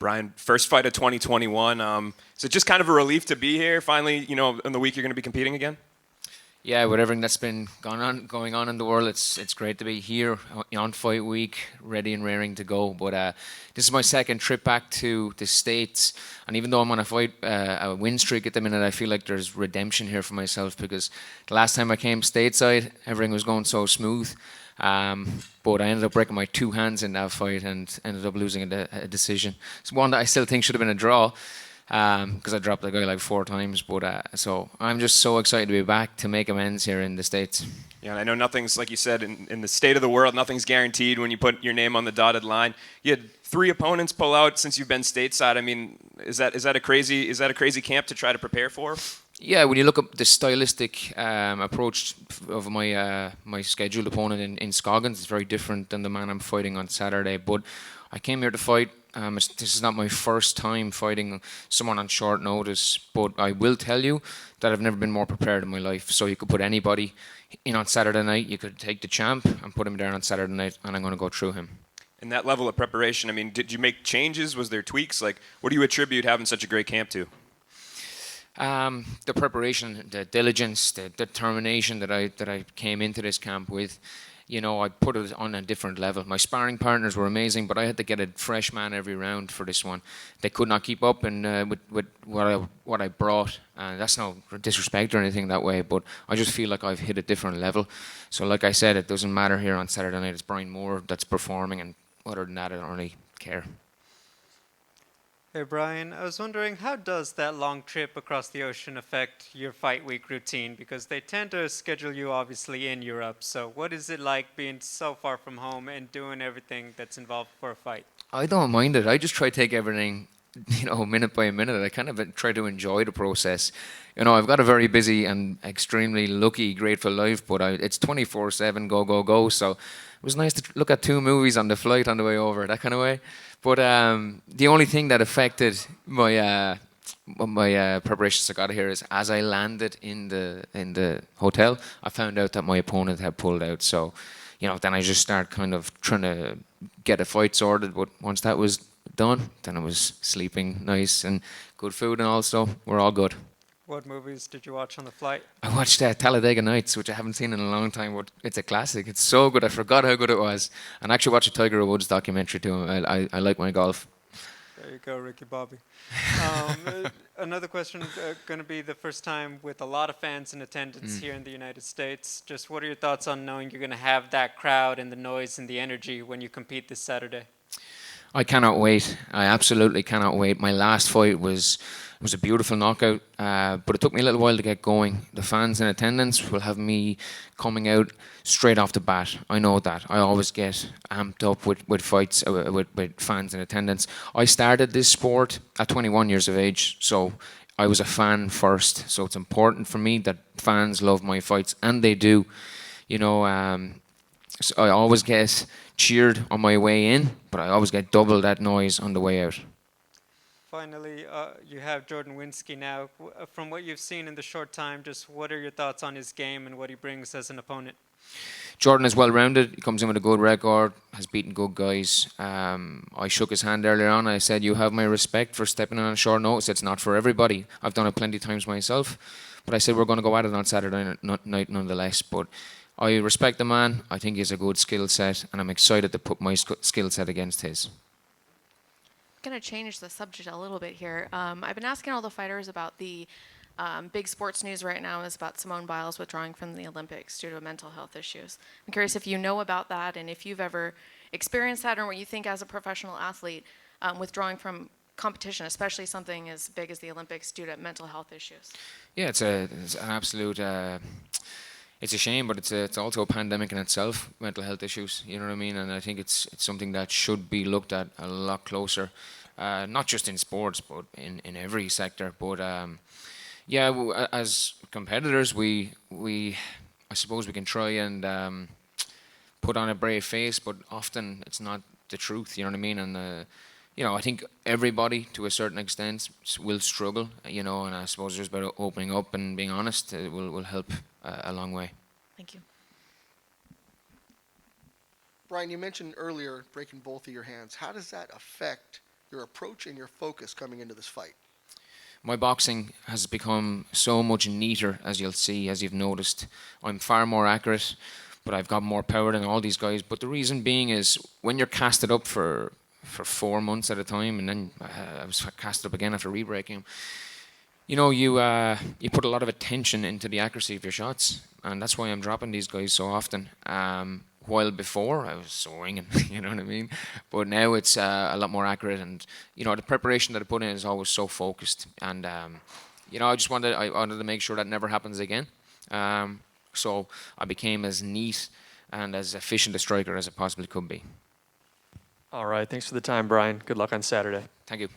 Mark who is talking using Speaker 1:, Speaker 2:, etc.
Speaker 1: Brian, first fight of 2021. Is it just kind of a relief to be here finally, in the week you're going to be competing again?
Speaker 2: Yeah, with everything that's been going on in the world, it's great to be here on fight week, ready and raring to go. But this is my second trip back to the States, and even though I'm on a win streak at the minute, I feel like there's redemption here for myself because the last time I came stateside, everything was going so smooth. But I ended up breaking my two hands in that fight and ended up losing a decision. It's one that I still think should have been a draw. Because I dropped the guy like 4 times. But so I'm just so excited to be back to make amends here in the States.
Speaker 1: Yeah, and I know nothing's, like you said, in the state of the world, nothing's guaranteed when you put your name on the dotted line. You had 3 opponents pull out since you've been stateside. I mean, is that a crazy camp to try to prepare for?
Speaker 2: Yeah, when you look at the stylistic approach of my scheduled opponent in Scoggins, it's very different than the man I'm fighting on Saturday. But I came here to fight. This is not my first time fighting someone on short notice, but I will tell you that I've never been more prepared in my life. So you could put anybody in on Saturday night. You could take the champ and put him there on Saturday night, and I'm going to go through him.
Speaker 1: And that level of preparation, I mean, did you make changes? Was there tweaks? Like, what do you attribute having such a great camp to?
Speaker 2: The preparation, the diligence, the determination that I came into this camp with. I put it on a different level. My sparring partners were amazing, but I had to get a fresh man every round for this one. They could not keep up with what I brought. That's no disrespect or anything that way, but I just feel like I've hit a different level. So like I said, it doesn't matter here on Saturday night. It's Brian Moore that's performing, and other than that, I don't really care.
Speaker 3: Hey Brian, I was wondering, how does that long trip across the ocean affect your fight week routine? Because they tend to schedule you obviously in Europe. So what is it like being so far from home and doing everything that's involved for a fight?
Speaker 2: I don't mind it. I just try to take everything, minute by minute. I kind of try to enjoy the process. I've got a very busy and extremely lucky, grateful life, but it's 24/7, go, go, go. So it was nice to look at 2 movies on the flight on the way over, that kind of way. But the only thing that affected my preparations I got here is as I landed in the hotel, I found out that my opponent had pulled out. So, then I just started kind of trying to get a fight sorted. But once that was done, then I was sleeping nice and good food and all. So we're all good.
Speaker 3: What movies did you watch on the flight?
Speaker 2: I watched Talladega Nights, which I haven't seen in a long time, but it's a classic. It's so good. I forgot how good it was. And I actually watched a Tiger Woods documentary too. I like my golf.
Speaker 3: There you go, Ricky Bobby. Another question going to be the first time with a lot of fans in attendance here in the United States. Just what are your thoughts on knowing you're going to have that crowd and the noise and the energy when you compete this Saturday?
Speaker 2: I cannot wait. I absolutely cannot wait. My last fight was a beautiful knockout, but it took me a little while to get going. The fans in attendance will have me coming out straight off the bat. I know that. I always get amped up with fights, with fans in attendance. I started this sport at 21 years of age, so I was a fan first. So it's important for me that fans love my fights, and they do. So I always get cheered on my way in, but I always get double that noise on the way out.
Speaker 3: Finally, you have Jordan Winski now. From what you've seen in the short time, just what are your thoughts on his game and what he brings as an opponent?
Speaker 2: Jordan is well-rounded. He comes in with a good record, has beaten good guys. I shook his hand earlier on. I said, you have my respect for stepping on short notice. It's not for everybody. I've done it plenty of times myself. But I said, we're going to go at it on Saturday night nonetheless. But I respect the man. I think he has a good skill set, and I'm excited to put my skill set against his.
Speaker 4: I'm going to change the subject a little bit here. I've been asking all the fighters about the big sports news right now is about Simone Biles withdrawing from the Olympics due to mental health issues. I'm curious if you know about that and if you've ever experienced that, or what you think as a professional athlete withdrawing from competition, especially something as big as the Olympics, due to mental health issues.
Speaker 2: Yeah, it's an absolute. It's a shame, but it's also a pandemic in itself. Mental health issues, you know what I mean, and I think it's something that should be looked at a lot closer, not just in sports, but in every sector. But as competitors, we I suppose we can try and put on a brave face, but often it's not the truth. You know what I mean, and. I think everybody, to a certain extent, will struggle, and I suppose just by opening up and being honest will help a long way.
Speaker 4: Thank you.
Speaker 5: Brian, you mentioned earlier breaking both of your hands. How does that affect your approach and your focus coming into this fight?
Speaker 2: My boxing has become so much neater, as you'll see, as you've noticed. I'm far more accurate, but I've got more power than all these guys. But the reason being is when you're casted up for 4 months at a time, and then I was casted up again after re-breaking, you know, you put a lot of attention into the accuracy of your shots, and that's why I'm dropping these guys so often. While before I was swinging, you know what I mean? But now it's a lot more accurate, and you know the preparation that I put in is always so focused. And you know, I wanted to make sure that never happens again. So I became as neat and as efficient a striker as I possibly could be.
Speaker 6: All right. Thanks for the time, Brian. Good luck on Saturday.
Speaker 2: Thank you.